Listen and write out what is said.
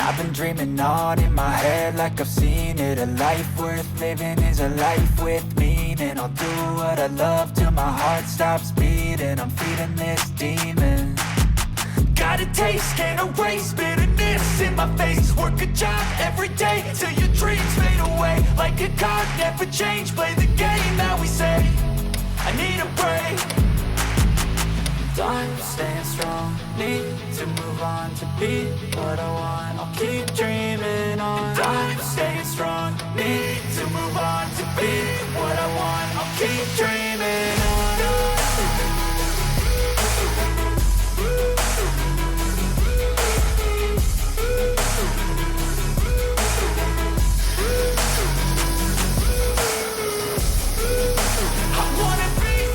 I've been dreaming on in my head like I've seen it. A life worth living is a life with meaning. I'll do what I love till my heart stops beating. I'm feeding this demon. Got a taste, can't erase bitterness in my face. Work a job every day till your dreams fade away. Like a card, never change, play the game that we say. I need a break. I'm staying strong, need to move on to be what I want. I'll keep dreaming.